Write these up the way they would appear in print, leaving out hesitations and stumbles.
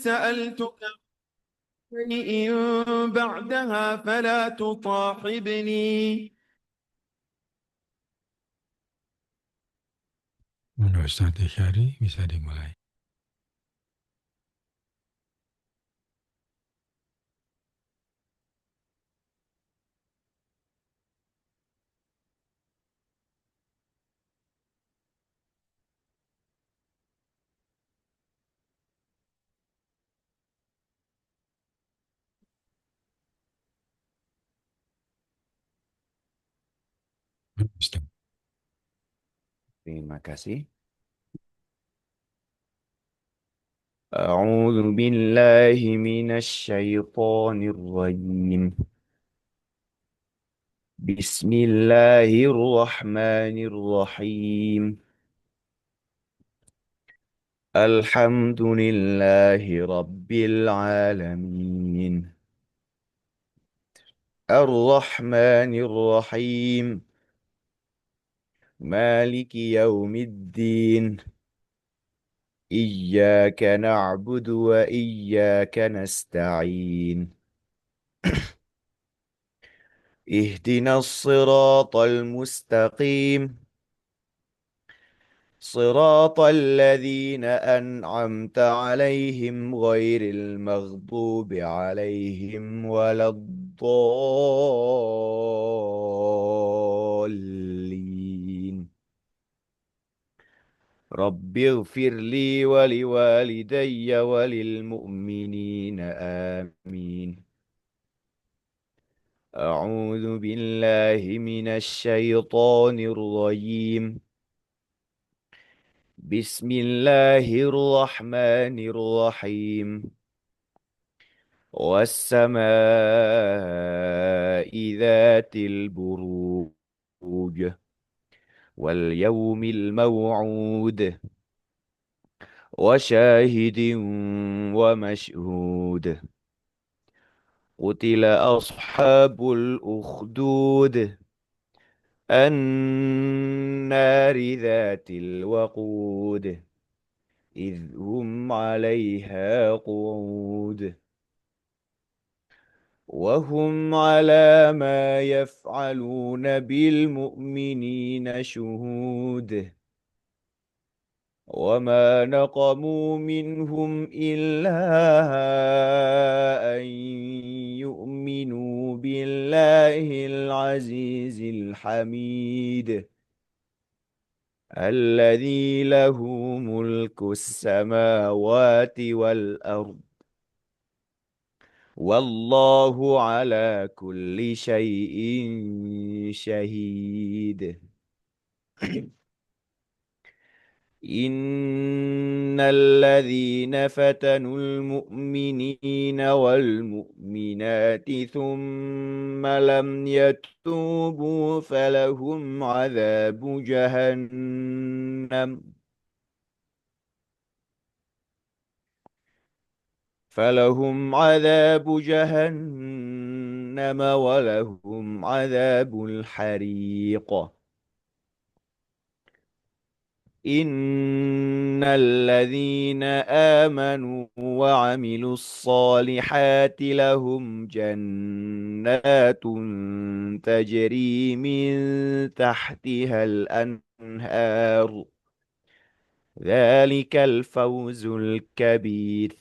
سألتك شيء بعدها فلا تصاحبني. Menurut Ustaz Isyari bisa dimulai. Ustaz. Terima kasih. أعوذ بالله من الشيطان الرجيم. بسم الله الرحمن الرحيم. الحمد لله رب العالمين. الرحمن الرحيم. مالك يوم الدين. إياك نعبد وإياك نستعين. اهدنا الصراط المستقيم. صراط الذين أنعمت عليهم غير المغضوب عليهم ولا الضالين. رب اغفر لي ولوالدي وللمؤمنين آمين. أعوذ بالله من الشيطان الرجيم. بسم الله الرحمن الرحيم. والسماء ذات البروج واليوم الموعود وشاهد ومشهود. قتل أصحاب الأخدود النار ذات الوقود إذ هم عليها قعود وهم على ما يفعلون بالمؤمنين شهود. وما نقموا منهم إلا أن يؤمنوا بالله العزيز الحميد الذي له ملك السماوات والأرض والله على كل شيء شهيد. إن الذين فتنوا المؤمنين والمؤمنات ثم لم يتوبوا فلهم عذاب جهنم ولهم عذاب الحريق. إن الذين آمنوا وعملوا الصالحات لهم جنات تجري من تحتها الأنهار. ذلك الفوز الكبير.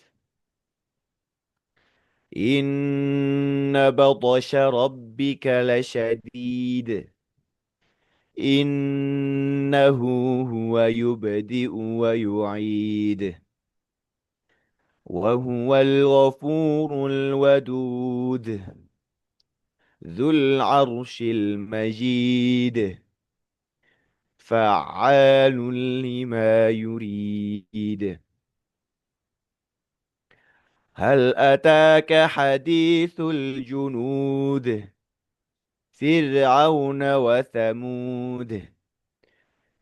إن بطش ربك لشديد. إنه هو يبدئ ويعيد وهو الغفور الودود ذو العرش المجيد فعال لما يريد. هل أتاك حديث الجنود فرعون وثمود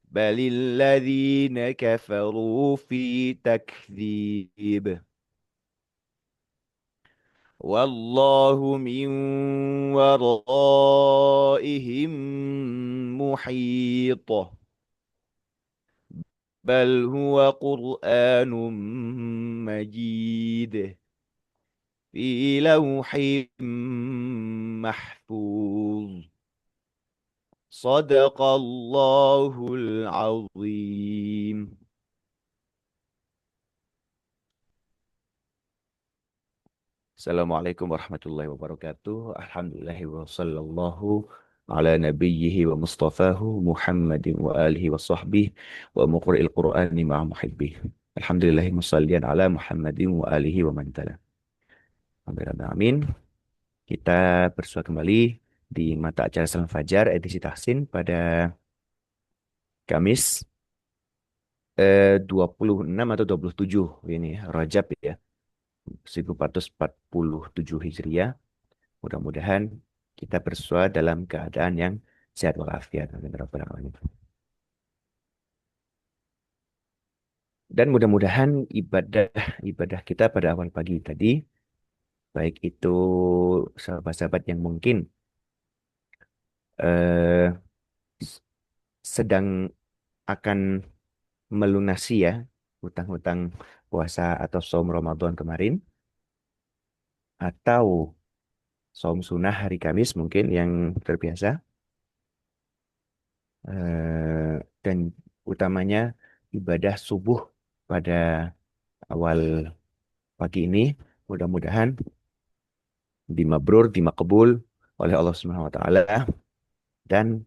بل الذين كفروا في تكذيب. والله من ورائهم محيط. بل هو قرآن مجيد في لوح محفوظ صدق الله العظيم. Assalamualaikum warahmatullahi wabarakatuh. Alhamdulillahi wa sallallahu ala nabiyyihi wa mustafahu Muhammadin wa alihi wa sahbihi wa muqri'il qur'ani ma'a muhibbih. Alhamdulillahi musallian ala Muhammadin wa alihi wa man tala. Amin. Kita bersua kembali di mata acara Salam Fajar edisi Tahsin pada Kamis 26 atau 27 ini Rajab ya, 1447 Hijriah. Mudah-mudahan kita bersua dalam keadaan yang sehat walafiat. Amin ya rabbal alamin. Dan mudah-mudahan ibadah ibadah kita pada awal pagi tadi, baik itu sahabat-sahabat yang mungkin eh, s- sedang akan melunasi ya hutang-hutang puasa atau saum Ramadan kemarin, atau saum sunnah hari Kamis mungkin yang terbiasa, dan utamanya ibadah subuh pada awal pagi ini, mudah-mudahan dimabrur, dimakbul oleh Allah Subhanahu wa taala, dan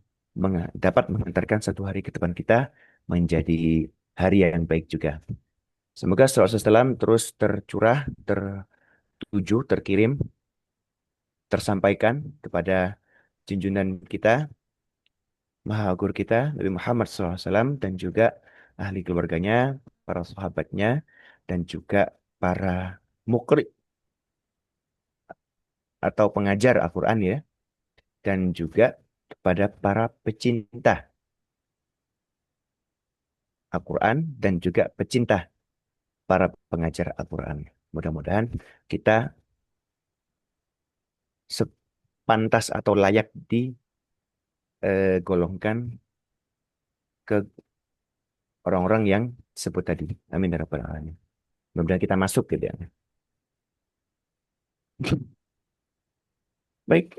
dapat mengantarkan satu hari ke depan kita menjadi hari yang baik juga. Semoga salawat serta salam terus tercurah, tertuju, terkirim, tersampaikan kepada junjungan kita, Maha Guru kita, Nabi Muhammad SAW, dan juga ahli keluarganya, para sahabatnya, dan juga para mukri atau pengajar Al-Quran ya, dan juga kepada para pecinta Al-Quran dan juga pecinta para pengajar Al-Quran. Mudah-mudahan kita sepantas atau layak digolongkan ke orang-orang yang sebut tadi. Amin ya rabbal alamin. Mudah-mudahan kita masuk gitu ya. Baik,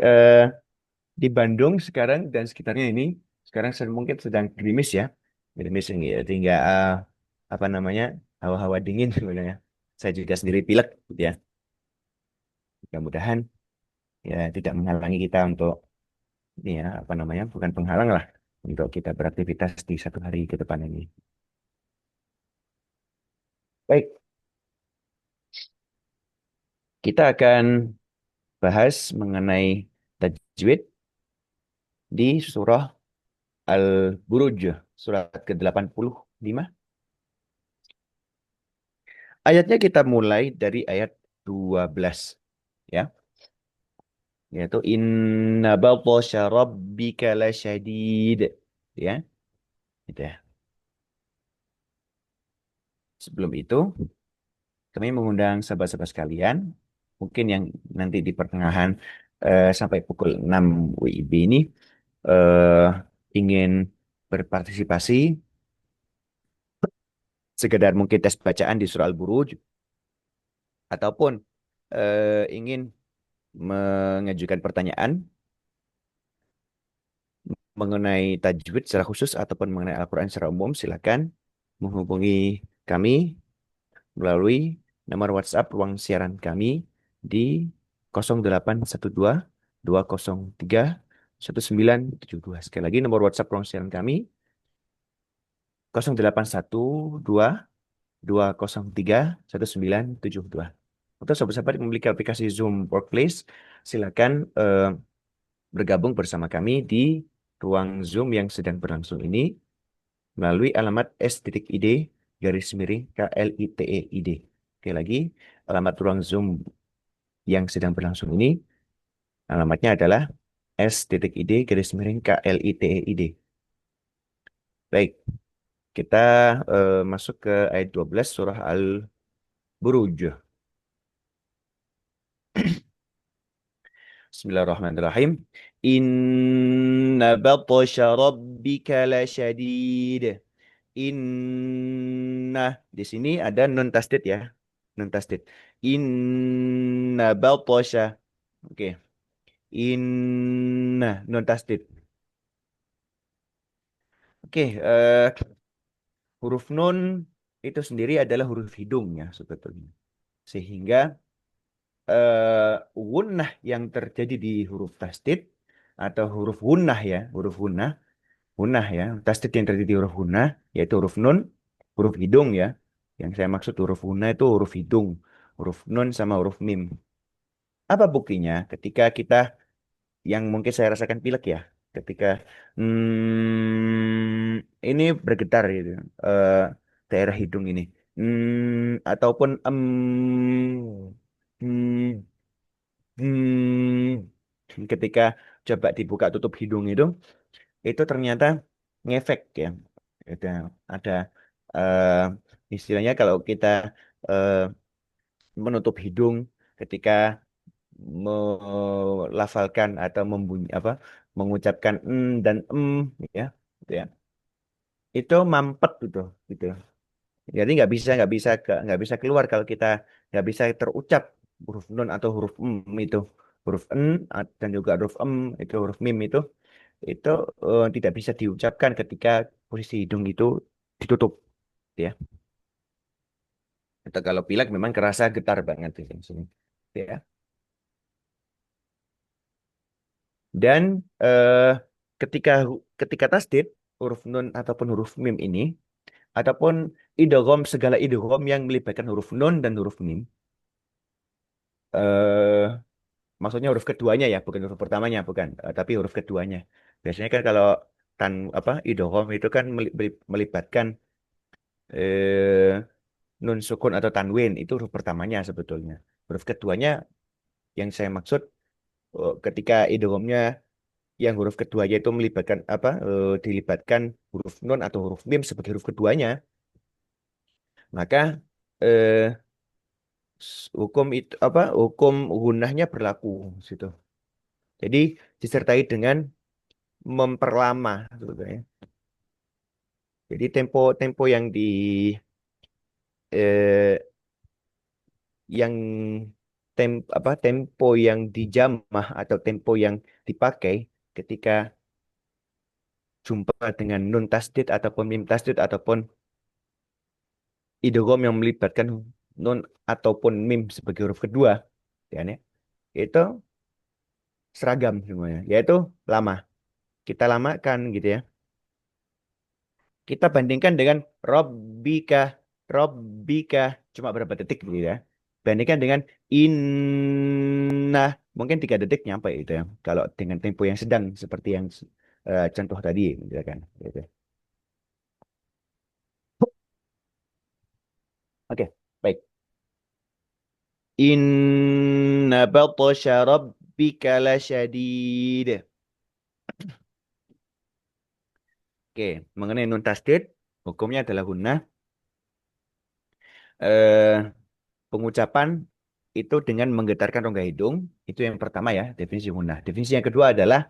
di Bandung sekarang dan sekitarnya ini sekarang mungkin sedang gerimis ya. Gerimis ini ya, tinggal apa namanya? Hawa-hawa dingin sebenarnya. Saya juga sendiri pilek gitu ya. Mudah-mudahan ya tidak menghalangi kita untuk ini ya apa namanya? Bukan penghalang lah untuk kita beraktivitas di satu hari ke depan ini. Baik, kita akan bahas mengenai tajwid di surah Al-Buruj, surat ke-85. Ayatnya kita mulai dari ayat 12 ya, yaitu inna batasya rabbika lasyadid ya, gitu ya. Sebelum itu kami mengundang sahabat-sahabat sekalian mungkin yang nanti di pertengahan sampai pukul 6 WIB ini eh, ingin berpartisipasi sekedar mungkin tes bacaan di surah Al-Buruj, ataupun ingin mengajukan pertanyaan mengenai tajwid secara khusus ataupun mengenai Al-Quran secara umum, silakan menghubungi kami melalui nomor WhatsApp ruang siaran kami di 0812 203 1972. Sekali lagi nomor WhatsApp ruang siaran kami 0812 203 1972. Untuk sahabat-sahabat yang memiliki aplikasi Zoom Workplace, silakan bergabung bersama kami di ruang Zoom yang sedang berlangsung ini melalui alamat s.id garis miring KLITEID. Oke lagi, alamat ruang Zoom yang sedang berlangsung ini alamatnya adalah s.id garis miring KLITEID. Baik, kita masuk ke ayat 12 surah Al-Buruj. Bismillahirrahmanirrahim. Inna batasya rabbika lasyadid. Inna di sini ada nun tasdid ya. Nun tasdid. Inna baltosha. Oke. Inna nun tasdid. Oke, huruf nun itu sendiri adalah huruf hidung ya sebetulnya. Sehingga gunnah yang terjadi di huruf tasdid atau huruf gunnah ya, huruf gunnah, gunnah ya, tasdid yang terjadi di huruf gunnah yaitu huruf nun, huruf hidung ya. Yang saya maksud huruf gunnah itu huruf hidung, huruf nun sama huruf mim. Apa buktinya? Ketika kita yang mungkin saya rasakan pilek ya, ketika ini bergetar gitu, eh, daerah hidung ini, ataupun hmm, ketika coba dibuka tutup hidung itu ternyata ngefek ya. Ada eh, istilahnya kalau kita eh, menutup hidung ketika melafalkan atau mengucapkan dan ya, gitu ya. Itu mampet gitu. Jadi nggak bisa keluar kalau kita nggak bisa terucap huruf nun atau huruf itu huruf dan juga huruf itu huruf mim itu tidak bisa diucapkan ketika posisi hidung itu ditutup ya. Atau kalau pilek memang kerasa getar banget di sini ya. Dan ketika tasdid huruf nun ataupun huruf mim ini ataupun idgham segala idgham yang melibatkan huruf nun dan huruf mim eh maksudnya huruf keduanya ya, bukan huruf pertamanya, bukan, tapi huruf keduanya. Biasanya kan kalau idgham itu kan melibatkan eh, nun sukun atau tanwin, itu huruf pertamanya sebetulnya. Huruf keduanya yang saya maksud ketika idghamnya yang huruf keduanya itu melibatkan dilibatkan huruf nun atau huruf mim sebagai huruf keduanya, maka eh, hukum itu hukum gunahnya berlaku situ. Jadi disertai dengan memperlama sebetulnya. Jadi tempo-tempo eh, yang tempo yang dijamah atau tempo yang dipakai ketika jumpa dengan nun tasdid ataupun mim tasdid ataupun idgham yang melibatkan nun ataupun mim sebagai huruf kedua, ya, itu seragam semuanya, yaitu lama. Kita lamakan gitu ya. Kita bandingkan dengan Robbika, Robbika cuma berapa detik gitu ya. Bandingkan dengan Inna mungkin 3 detik nyampe itu ya. Kalau dengan tempo yang sedang seperti yang contoh tadi, misalkan. Gitu. Oke, baik. Inna batasha rabbika lasyadid. Oke, mengenai nun tasdid, hukumnya adalah gunnah. Eh, pengucapan itu dengan menggetarkan rongga hidung, itu yang pertama ya, definisi gunnah. Definisi yang kedua adalah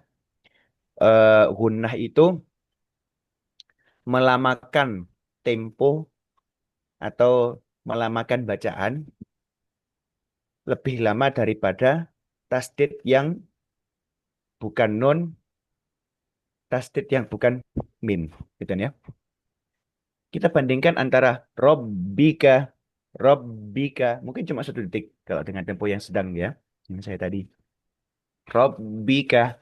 gunnah itu melamakan tempo atau melamakan bacaan lebih lama daripada tasdid yang bukan nun, tasdid yang bukan mim, gitu ya. Kita bandingkan antara robbika, robbika, mungkin cuma 1 detik kalau dengan tempo yang sedang ya, yang saya tadi. Robbika,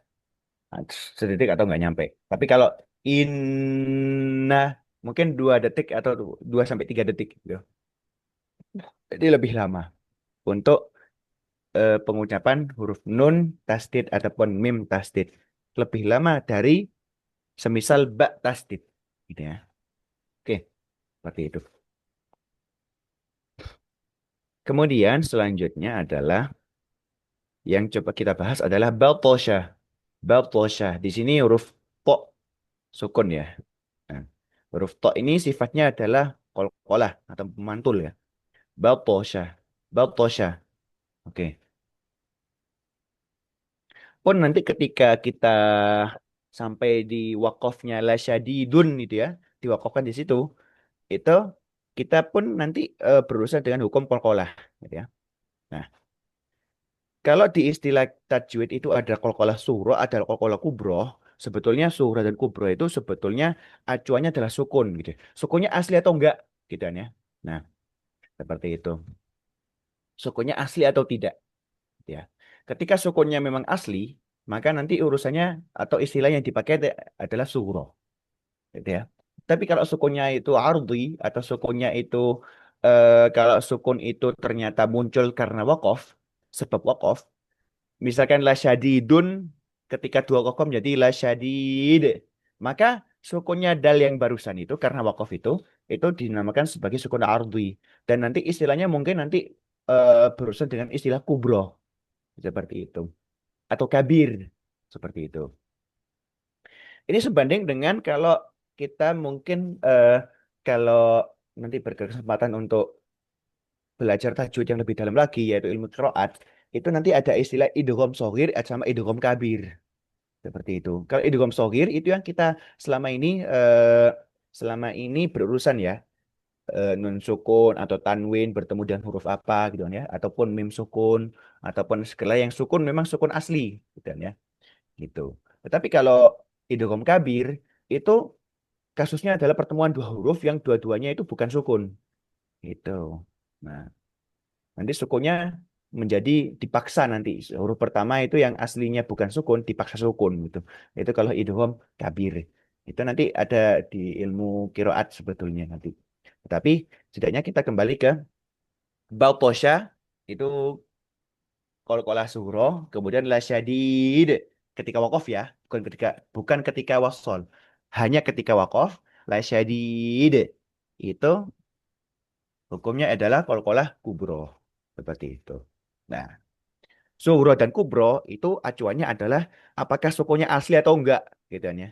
sedetik atau nggak nyampe. Tapi kalau inna, mungkin 2 detik atau 2 sampai 3 detik gitu. Jadi lebih lama untuk pengucapan huruf nun tasdid ataupun mim tasdid. Lebih lama dari semisal ba tasdid. Gitu ya. Oke, seperti itu. Kemudian selanjutnya adalah yang coba kita bahas adalah baltosha. Baltosha. Di sini huruf to sukun ya. Nah, huruf to ini sifatnya adalah qalqalah atau pemantul ya. Baltosha. Baltosha. Oke. Pun nanti ketika kita sampai di wakofnya la syadidun gitu ya. diwakafkan di situ, itu kita pun nanti berurusan dengan hukum qalqalah, gitu ya. Nah, kalau di istilah tajwid itu ada qalqalah sughra, ada qalqalah kubro. Sebetulnya sughra dan kubro itu sebetulnya acuannya adalah sukun, gitu. Sukunnya asli atau enggak, gitu kan ya. Nah, seperti itu. Sukunnya asli atau tidak, gitu ya. Ketika sukunnya memang asli, maka nanti urusannya atau istilah yang dipakai adalah sughra, gitu ya. Tapi kalau sukunnya itu ardi atau sukunnya itu kalau sukun itu ternyata muncul karena wakaf, sebab wakaf, misalkan la syadidun ketika dua kokom menjadi la syadid, maka sukunnya dal yang barusan itu karena wakaf itu dinamakan sebagai sukun ardi dan nanti istilahnya mungkin nanti berurusan dengan istilah kubro seperti itu atau kabir seperti itu. Ini sebanding dengan kalau kita mungkin kalau nanti berkesempatan untuk belajar tajwid yang lebih dalam lagi yaitu ilmu qiraat, itu nanti ada istilah idgham shaghir sama idgham kabir seperti itu. Kalau idgham shaghir itu yang kita selama ini selama ini berurusan ya, nun sukun atau tanwin bertemu dengan huruf apa gitu kan ya, ataupun mim sukun ataupun segala yang sukun memang sukun asli gitu kan ya, gitu. Tetapi kalau idgham kabir itu kasusnya adalah pertemuan dua huruf yang dua-duanya itu bukan sukun gitu. Nah, nanti sukunnya menjadi dipaksa nanti. Huruf pertama itu yang aslinya bukan sukun, dipaksa sukun gitu. Itu kalau idgham kabir. Itu nanti ada di ilmu kiroat sebetulnya nanti. Tapi setidaknya kita kembali ke Baltosha itu qalqalah sughra, kemudian la syadid ketika wakof ya, bukan ketika wasol. Hanya ketika wakof, la syadid itu hukumnya adalah qalqalah kubro. Seperti itu. Nah, Sughro dan Kubro itu acuannya adalah apakah sukunya asli atau enggak gitu kan ya.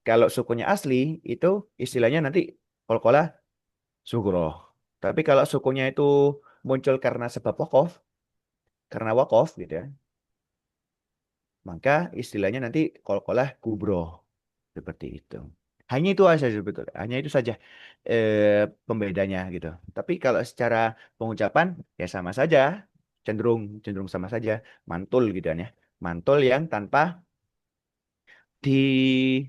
Kalau sukunya asli itu istilahnya nanti qalqalah Sughro. Tapi kalau sukunya itu muncul karena sebab wakaf, karena wakaf gitu ya, maka istilahnya nanti qalqalah Kubro seperti itu. Hanya itu aja sebetulnya, hanya itu saja pembedanya gitu. Tapi kalau secara pengucapan ya sama saja, cenderung cenderung sama saja, mantul gitu kan ya. Mantul yang tanpa di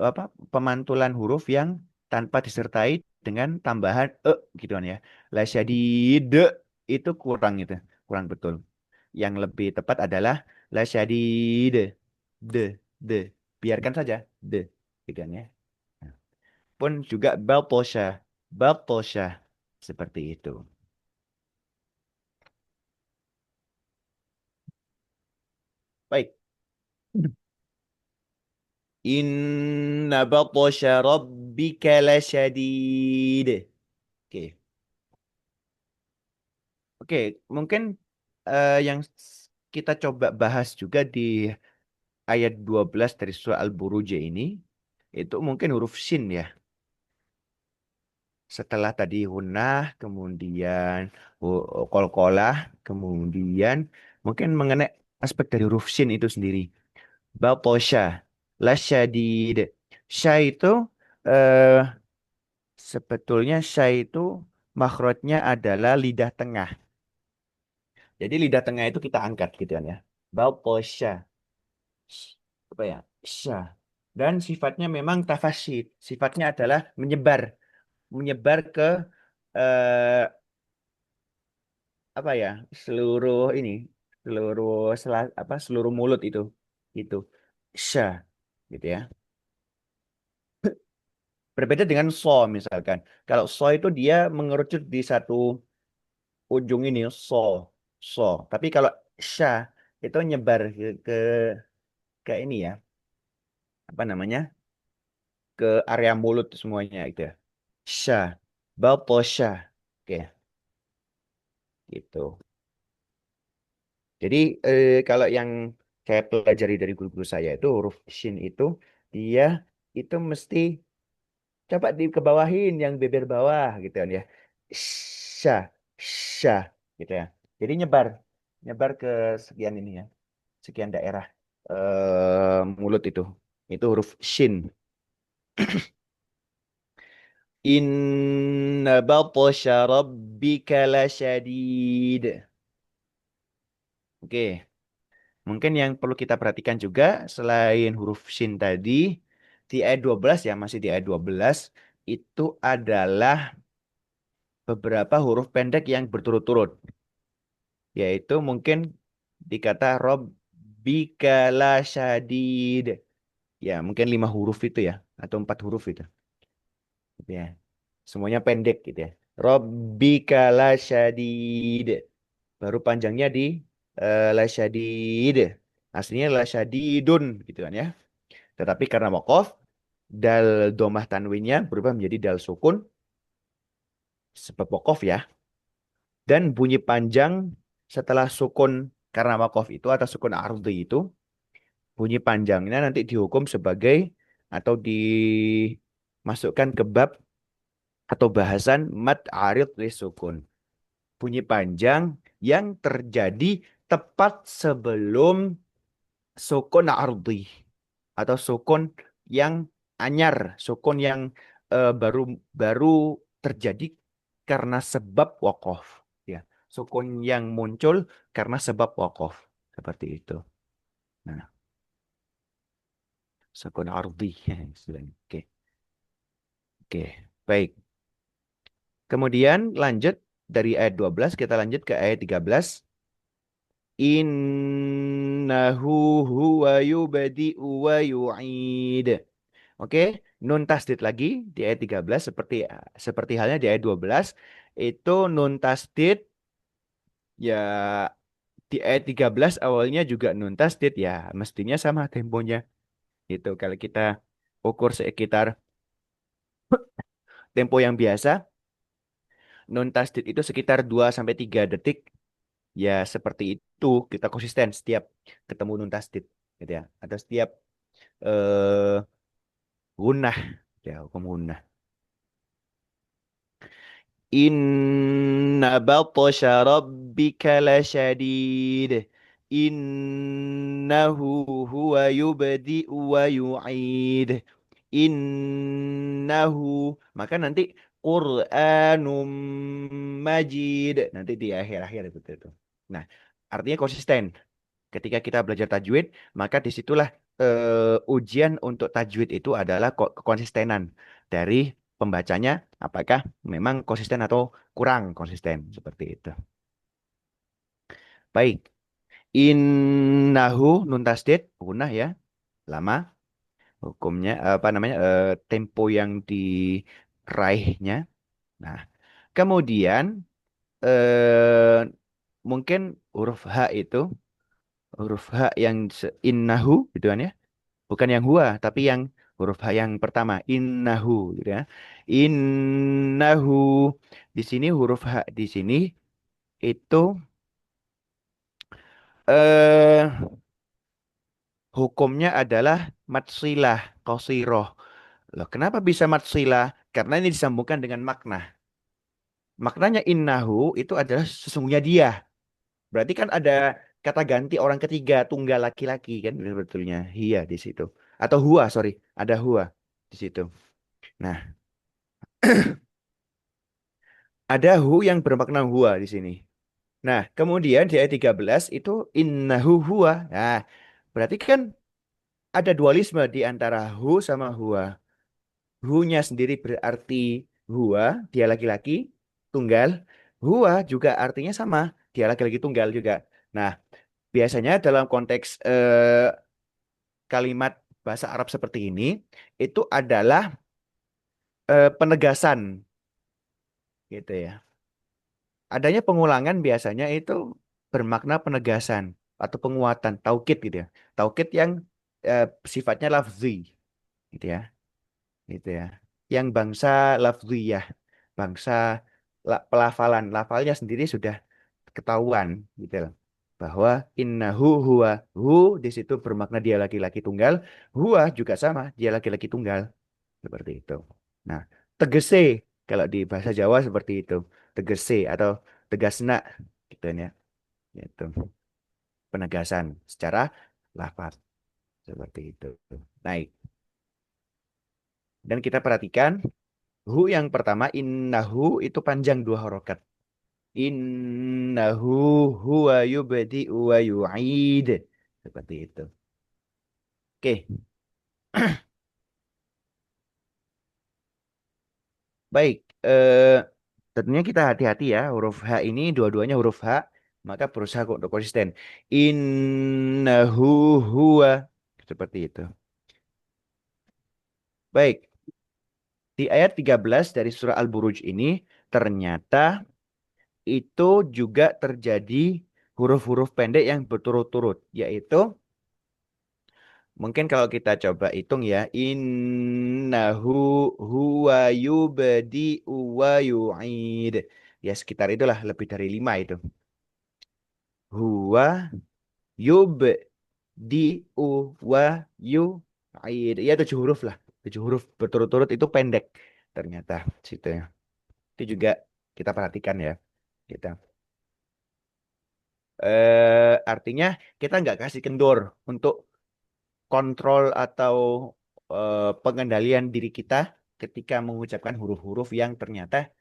apa pemantulan huruf yang tanpa disertai dengan tambahan gitu kan ya. La syadid itu kurang itu, kurang betul. Yang lebih tepat adalah la syadid de de. Biarkan saja de gitu kan ya. Nah, pun juga baltosha seperti itu. Baik. Inna batsha rabbika lasyadid. Oke. Oke, mungkin yang kita coba bahas juga di ayat 12 dari surah Al-Buruj ini, itu mungkin huruf shin ya. Setelah tadi hunah, kemudian kolkolah, kemudian mungkin mengenai aspek dari huruf shin itu sendiri. Batosha, lasyadid. Sya itu eh, sebetulnya sya itu makhrajnya adalah lidah tengah. Jadi lidah tengah itu kita angkat gitu kan ya. Batosha. Apa ya? Sya. Dan sifatnya memang tafasid. Sifatnya adalah menyebar, menyebar ke eh, apa ya? Seluruh ini, seluruh apa? Seluruh mulut itu. Sya, gitu ya. Berbeda dengan so misalkan. Kalau so itu dia mengerucut di satu ujung ini so. Tapi kalau sya itu nyebar ke ini ya, apa namanya? Ke area mulut semuanya itu ya. Sya, Baltosha. Oke, gitu. Jadi kalau yang saya pelajari dari guru-guru saya itu huruf shin itu dia itu mesti coba dikebawahin yang bibir bawah gitu kan ya. Sya, sya gitu ya. Jadi nyebar, nyebar ke sekian ini ya, sekian daerah mulut itu. Itu huruf shin. Inna batsya rabbika lasyadid. Oke, mungkin yang perlu kita perhatikan juga selain huruf shin tadi, di ayat 12 ya, masih di ayat 12, itu adalah beberapa huruf pendek yang berturut-turut, yaitu mungkin di kata rabbika lasyadid. Ya, mungkin 5 huruf itu ya, atau 4 huruf itu. Gitu ya. Semuanya pendek gitu ya. Rabbika lasyadid. Baru panjangnya di lasyadid. Aslinya lasyadidun gitu kan ya. Tetapi karena wakof, dal domah tanwinnya berubah menjadi dal sukun sebab wakof ya. Dan bunyi panjang setelah sukun karena wakof itu atau sukun ardi itu, bunyi panjangnya nanti dihukum sebagai atau dimasukkan ke bab atau bahasan mad arid li sukun. Bunyi panjang yang terjadi tepat sebelum sukun ardi atau sukun yang anyar, sukun yang baru baru terjadi karena sebab wakof. Ya, sukun yang muncul karena sebab wakof. Seperti itu. Nah, sukun ardi istilahnya. Oke, oke, baik. Kemudian lanjut dari ayat 12 kita lanjut ke ayat 13. Innahu huwa yubadi'u wa yu'id. Oke, nun tasdid lagi di ayat 13 seperti seperti halnya di ayat 12 itu nun tasdid ya di ayat 13 awalnya juga nun tasdid ya mestinya sama temponya. Itu kalau kita ukur sekitar tempo yang biasa nun tasdid itu sekitar 2 sampai 3 detik. Ya seperti itu kita konsisten setiap ketemu nun tasdid gitu ya. Atau setiap eh gunnah ya hukum gunnah. Inna batsya rabbika lasyadid. Innahu huwa yubdi'u wa yu'id. Innahu. Maka nanti Qur'anum Majid. Nanti di akhir-akhir itu. Nah, artinya konsisten. Ketika kita belajar tajwid, maka disitulah ujian untuk tajwid itu adalah kekonsistenan dari pembacanya, apakah memang konsisten atau kurang konsisten seperti itu. Baik, innahu nun tasdid punah ya, lama hukumnya apa namanya tempo yang diraihnya. Nah, kemudian eh, mungkin huruf H itu huruf H yang innahu gitu kan ya. Bukan yang huwa, tapi yang huruf H yang pertama, innahu gitu ya. Innahu di sini huruf H di sini itu eh hukumnya adalah matsilah qasiroh. Loh, kenapa bisa matsilah? Karena ini disambungkan dengan makna. Maknanya innahu itu adalah sesungguhnya dia. Berarti kan ada kata ganti orang ketiga tunggal laki-laki kan sebetulnya. Hia di situ. Atau huwa, sorry. Ada huwa di situ. Nah, ada hu yang bermakna huwa di sini. Nah, kemudian di ayat 13 itu innahu huwa. Nah, berarti kan ada dualisme di antara hu sama huwa. Hu-nya sendiri berarti huwa, dia laki-laki, tunggal. Huwa juga artinya sama, dia laki-laki tunggal juga. Nah, biasanya dalam konteks kalimat bahasa Arab seperti ini, itu adalah penegasan gitu ya. Adanya pengulangan biasanya itu bermakna penegasan atau penguatan, taukid gitu ya. Taukid yang eh, sifatnya lafzi gitu ya. Gitu ya. Yang bangsa lafziyah, bangsa pelafalan, lafalnya sendiri sudah ketahuan gitu loh. Bahwa innahu huwa hu di situ bermakna dia laki-laki tunggal, huwa juga sama, dia laki-laki tunggal seperti itu. Nah, tegese kalau di bahasa Jawa seperti itu, tegese atau tegasna gitu ya. Itu penegasan secara lafaz seperti itu. Baik. Dan kita perhatikan hu yang pertama innahu itu panjang dua harokat. Innahu huwa yubdi'u wa yu'id. Seperti itu. Oke, baik. Tentunya kita hati-hati ya. Huruf H ini dua-duanya huruf H. Maka berusaha untuk konsisten. Innahu huwa. Seperti itu. Baik. Di ayat 13 dari surah Al-Buruj ini ternyata itu juga terjadi huruf-huruf pendek yang berturut-turut. Yaitu mungkin kalau kita coba hitung ya. Innahu huwa yubdi'u wa yu'id. Ya sekitar itulah lebih dari 5 itu. Huwa yubdi'u wa yu'id. Ya 7 huruf lah. 7 huruf berturut-turut itu pendek. Ternyata situ ya. Itu juga kita perhatikan ya. Kita. Artinya kita nggak kasih kendor untuk kontrol atau pengendalian diri kita ketika mengucapkan huruf-huruf yang ternyata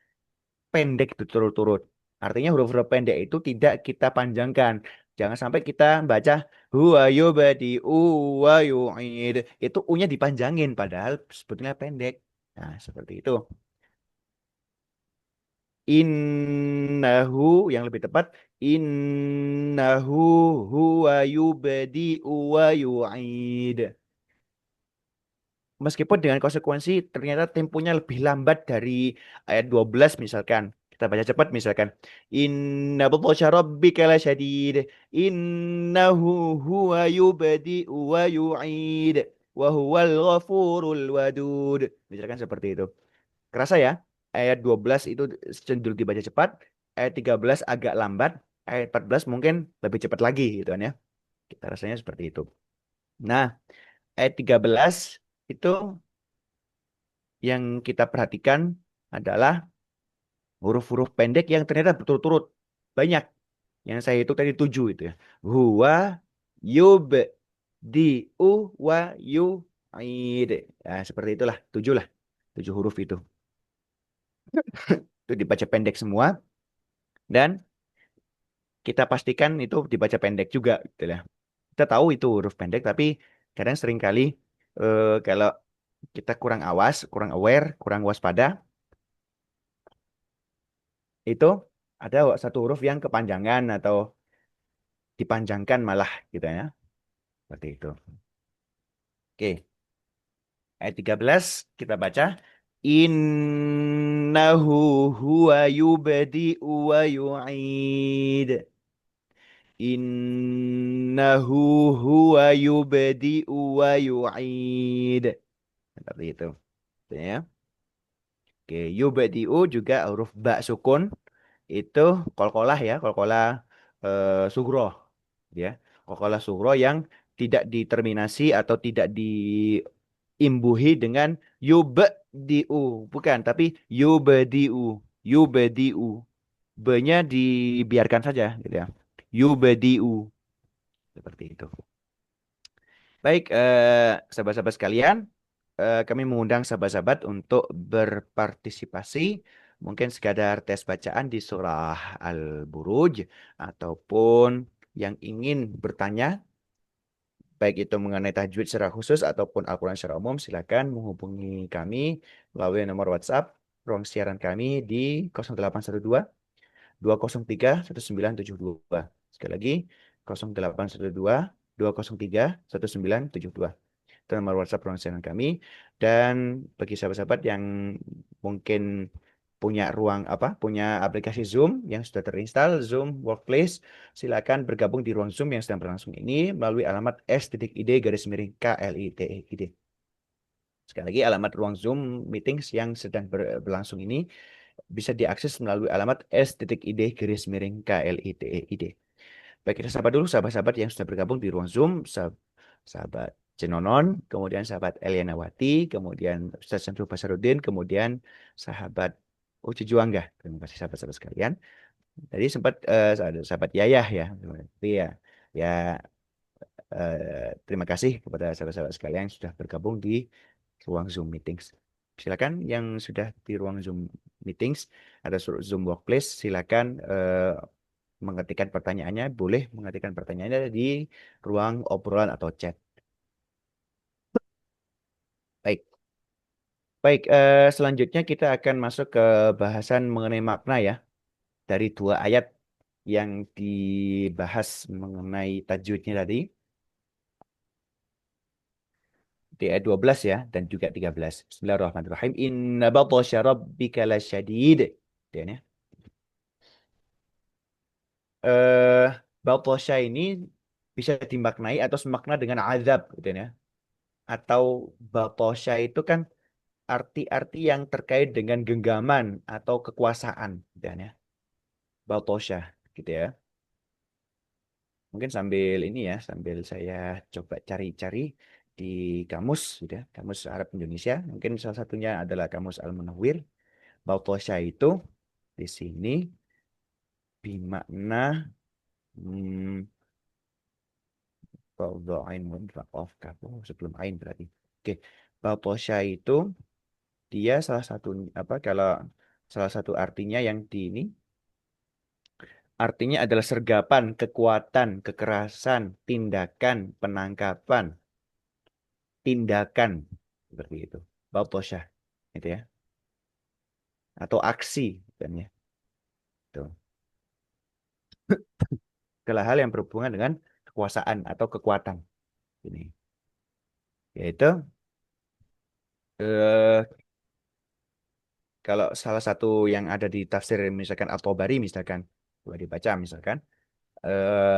pendek berturut-turut. Artinya huruf-huruf pendek itu tidak kita panjangkan. Jangan sampai kita baca huwa yubadi'u wa yu'id. Itu u-nya dipanjangin padahal sebetulnya pendek. Nah, seperti itu. Innahu yang lebih tepat innahu huwa yubadi'u wa yu'id. Meskipun dengan konsekuensi ternyata temponya lebih lambat dari ayat 12 misalkan. Kita baca cepat misalkan. Inna batasya rabbika lasyadid. Innahu huwa yubadi'u wa yu'id. Wa huwal ghafurul wadud. Misalkan seperti itu. Kerasa ya? Ayat 12 itu cenderung dibaca cepat. Ayat 13 agak lambat. Ayat 14 mungkin lebih cepat lagi gitu kan ya. Kita rasanya seperti itu. Nah, ayat 13 itu yang kita perhatikan adalah huruf-huruf pendek yang ternyata berturut-turut. Banyak. Yang saya hitung tadi 7 itu ya. Huwa, yub, di, u, wa, yu, aid. Nah, seperti itulah. 7 lah. 7 huruf itu. Itu dibaca pendek semua. Dan kita pastikan itu dibaca pendek juga. Gitu ya. Kita tahu itu huruf pendek, tapi kadang seringkali kalau kita kurang awas, kurang aware, kurang waspada, itu ada satu huruf yang kepanjangan atau dipanjangkan malah gitu ya. Seperti itu. Oke, ayat 13 kita baca. Innahu huwa yubdi'u wa yu'id. Innahu huwa yubdi'u wa yu'id. Seperti itu. Ya. Oke, yubdi'u juga huruf ba sukun itu kolkolah ya, kolkolah sugro ya. Kolkolah sugro yang tidak diterminasi atau tidak diimbuhi dengan yubdi'u, bukan, tapi yubdi'u, yubdi'u. B-nya dibiarkan saja gitu ya. Yubdi'u seperti itu. Baik, sahabat-sahabat sekalian, kami mengundang sahabat-sahabat untuk berpartisipasi, mungkin sekadar tes bacaan di surah Al-Buruj, ataupun yang ingin bertanya, baik itu mengenai tajwid secara khusus ataupun Al-Quran secara umum, silakan menghubungi kami melalui nomor WhatsApp ruang siaran kami di 0812 203 1972. Sekali lagi 0812 203 1972. Itu nomor WhatsApp ruang siaran kami. Dan bagi sahabat-sahabat yang mungkin punya ruang apa, punya aplikasi Zoom yang sudah terinstall, Zoom Workplace, silakan bergabung di ruang Zoom yang sedang berlangsung ini melalui alamat s.id garis miring KLITEID. Sekali lagi alamat ruang Zoom meetings yang sedang berlangsung ini bisa diakses melalui alamat s.id garis miring KLITEID. Baik, kita sapa dulu sahabat-sahabat yang sudah bergabung di ruang Zoom. Sahabat Cenonon, kemudian sahabat Eliana Wati, kemudian Ustaz Syamsul Basarudin, kemudian sahabat Uci Juangga. Terima kasih sahabat-sahabat sekalian. Tadi sempat ada sahabat Yayah ya. Tapi ya, ya terima kasih kepada sahabat-sahabat sekalian yang sudah bergabung di ruang Zoom meetings. Silakan yang sudah di ruang Zoom meetings atau Zoom workplace, silakan mengetikkan pertanyaannya, boleh mengetikkan pertanyaannya di ruang obrolan atau chat. Baik, baik. Selanjutnya kita akan masuk ke bahasan mengenai makna ya dari dua ayat yang dibahas mengenai tajwidnya tadi di ayat 12 ya dan juga 13. Bismillahirrahmanirrahim. Inna batasya rabbika lasyadid. Dan ya. Eh batasya ini bisa dimaknai atau semakna dengan azab gitu ya. Atau batasya itu kan arti-arti yang terkait dengan genggaman atau kekuasaan gitu ya. Batasya gitu ya. Mungkin sambil ini ya, sambil saya coba cari-cari di kamus, gitu ya, kamus Arab Indonesia. Mungkin salah satunya adalah kamus Al-Munawwir. Bautosya itu di sini bimakna hmm, baudha ain mudhaf kafu sebelum ain berarti. Oke, Bautosya itu dia salah satu apa kalau salah satu artinya yang di ini artinya adalah sergapan, kekuatan, kekerasan, tindakan, penangkapan, tindakan seperti itu. Bautosyah itu ya. Atau aksi kan ya. Tuh. Segala hal yang berhubungan dengan kekuasaan atau kekuatan ini. Yaitu eh, kalau salah satu yang ada di tafsir misalkan At-Tabari misalkan coba dibaca misalkan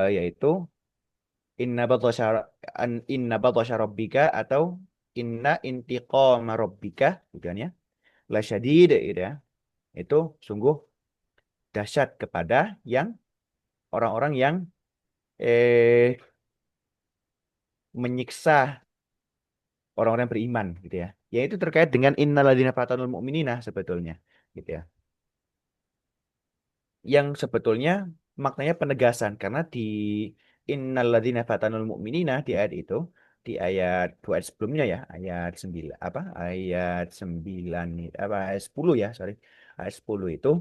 yaitu inna batasya inna batasya rabbika atau inna intiqama rabbika gitu kan ya. Lasyadid gitu ya. Itu sungguh dahsyat kepada yang orang-orang yang eh menyiksa orang-orang beriman gitu ya. Yaitu terkait dengan innalladzina fatanul mu'minina sebetulnya gitu ya. Yang sebetulnya maknanya penegasan karena di innalladzina fatanul mu'minina di ayat itu di ayat dua ayat sebelumnya ya, ayat 9 apa? Ayat 9 apa ayat 10 ya, sorry. Ayat 10 itu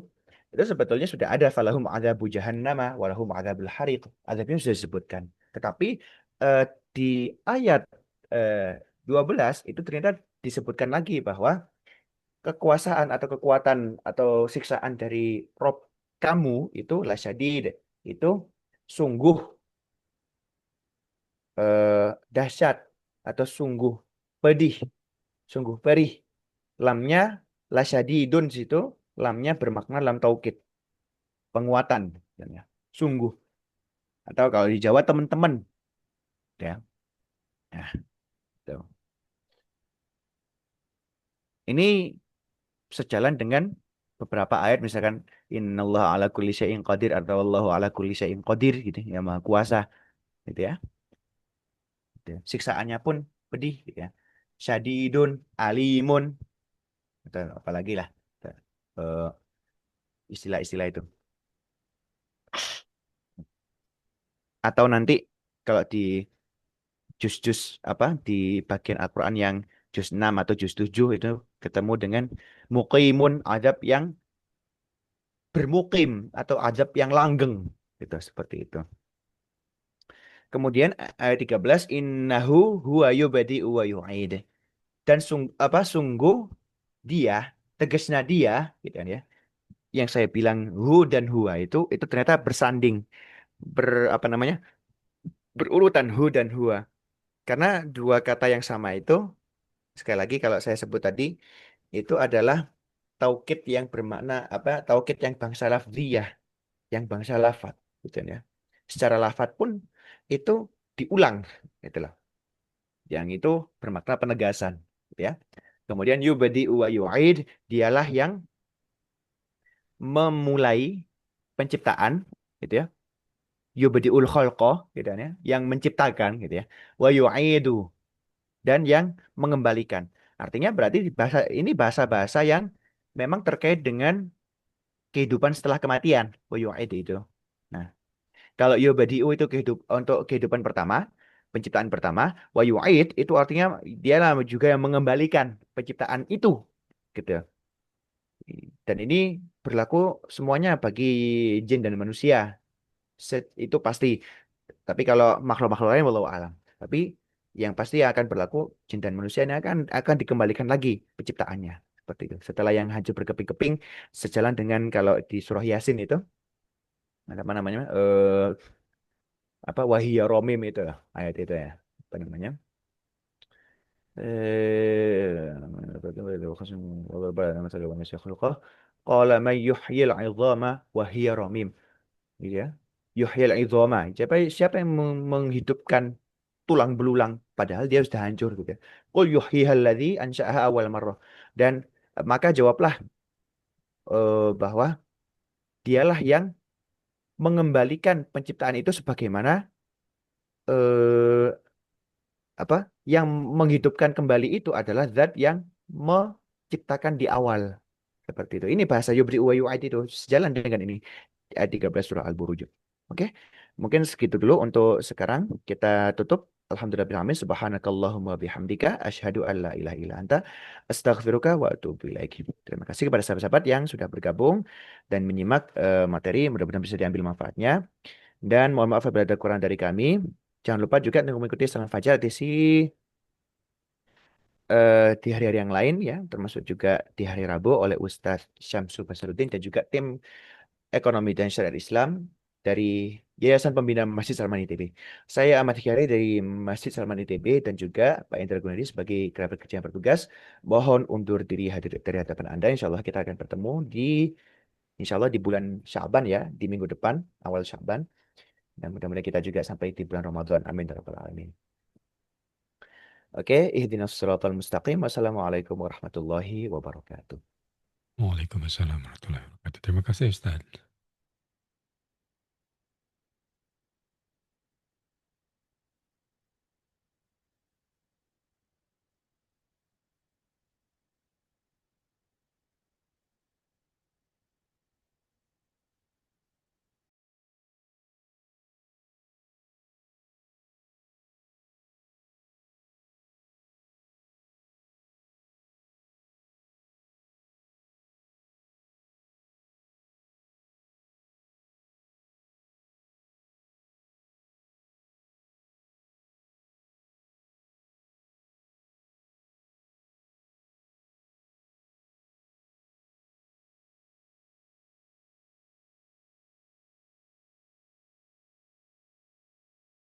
sebetulnya sudah ada falahum adzabu jahannama walahum adzabul hariq. Azabnya sudah disebutkan. Tetapi eh, di ayat eh, 12 itu ternyata disebutkan lagi bahwa kekuasaan atau kekuatan atau siksaan dari Rob kamu itu lasyadid itu sungguh eh, dahsyat atau sungguh pedih, sungguh perih. Lamnya lasyadidun situ, lamnya bermakna lam taukid, penguatan, ya. Sungguh. Atau kalau di Jawa teman-teman, ya. Nah, tuh. Ini sejalan dengan beberapa ayat misalkan innallaha ala kulli syai'in qadir atau wallahu ala kulli syai'in qadir gitu ya maha kuasa gitu ya. Gitu ya. Siksaannya pun pedih gitu ya. Syadidun, alimun atau apalagi lah eh, istilah-istilah itu. Atau nanti kalau di juz-juz apa di bagian Al-Qur'an yang juz 6 atau juz 7 itu ketemu dengan muqimun adab yang bermukim atau azab yang langgeng gitu seperti itu. Kemudian ayat 13 innahu huwa yubadi'u wa yu'id. Dan sungguh dia tegasnya dia gitu kan ya. Yang saya bilang hu dan huwa itu ternyata bersanding apa namanya? Berurutan hu dan huwa. Karena dua kata yang sama itu sekali lagi kalau saya sebut tadi itu adalah taukid yang bermakna apa? Taukid yang bangsa lafziyah, yang bangsa lafat gitu kan ya. Secara lafat pun itu diulang gitu loh. Yang itu bermakna penegasan gitu ya. Kemudian yubadi wa yu'id dialah yang memulai penciptaan gitu ya. Yubadiul khalqa gitu kan ya, yang menciptakan gitu ya. Wa yu'idu dan yang mengembalikan. Artinya berarti bahasa ini bahasa-bahasa yang memang terkait dengan kehidupan setelah kematian. Wa yu'idu itu. Nah, kalau yubadi'u itu untuk kehidupan pertama, penciptaan pertama, wa yu'id itu artinya dialah juga yang mengembalikan penciptaan itu. gitu. Dan ini berlaku semuanya bagi jin dan manusia. Itu pasti. Tapi kalau makhluk-makhluk lain walau alam. Tapi yang pasti yang akan berlaku jin dan manusia ini akan dikembalikan lagi penciptaannya. Seperti itu. Setelah yang hancur berkeping-keping, sejalan dengan kalau di surah Yasin itu, apa namanya? Apa Wahiyya Romim itu ayat itu ya. Apa namanya? Qala man yuhyil 'idhama wa hiya ramim. Gitu ya. Yuhyil 'idhama. Siapa yang menghidupkan tulang belulang padahal dia sudah hancur gitu ya. Qul yuhyihal ladzi ansha'aha awal marrah. Dan maka jawablah bahwa dialah yang mengembalikan penciptaan itu sebagaimana eh, apa yang menghidupkan kembali itu adalah zat yang menciptakan di awal seperti itu. Ini bahasa yubri wa yu'id itu sejalan dengan ini ayat 13 surah Al-Buruj. Oke. Mungkin segitu dulu untuk sekarang. Kita tutup. Alhamdulillahirabbil subhanakallahumma bihamdika asyhadu an la ilaha illa anta astaghfiruka wa atubu ilaik. Terima kasih kepada sahabat-sahabat yang sudah bergabung dan menyimak materi. Mudah-mudahan bisa diambil manfaatnya. Dan mohon maaf apabila ada kurang dari kami. Jangan lupa juga untuk mengikuti salam fajar di hari-hari yang lain ya, termasuk juga di hari Rabu oleh Ustadz Syamsul Basaruddin dan juga tim Ekonomi dan Syariat Islam dari Yayasan Pembina Masjid Salman ITB. Saya Ahmad Hikari dari Masjid Salman ITB dan juga Pak Indra Gunadi sebagai kerabat kerja yang bertugas. Mohon undur diri hadir dari hadapan Anda. Insya Allah kita akan bertemu Insya Allah di bulan Syaban ya, di minggu depan, awal Syaban. Dan mudah-mudahan kita juga sampai di bulan Ramadan. Amin. Ya Rabbal Alamin. Oke, ihdinas siratal mustaqim. Wassalamualaikum warahmatullahi wabarakatuh. Waalaikumsalam warahmatullahi wabarakatuh. Terima kasih Ustaz.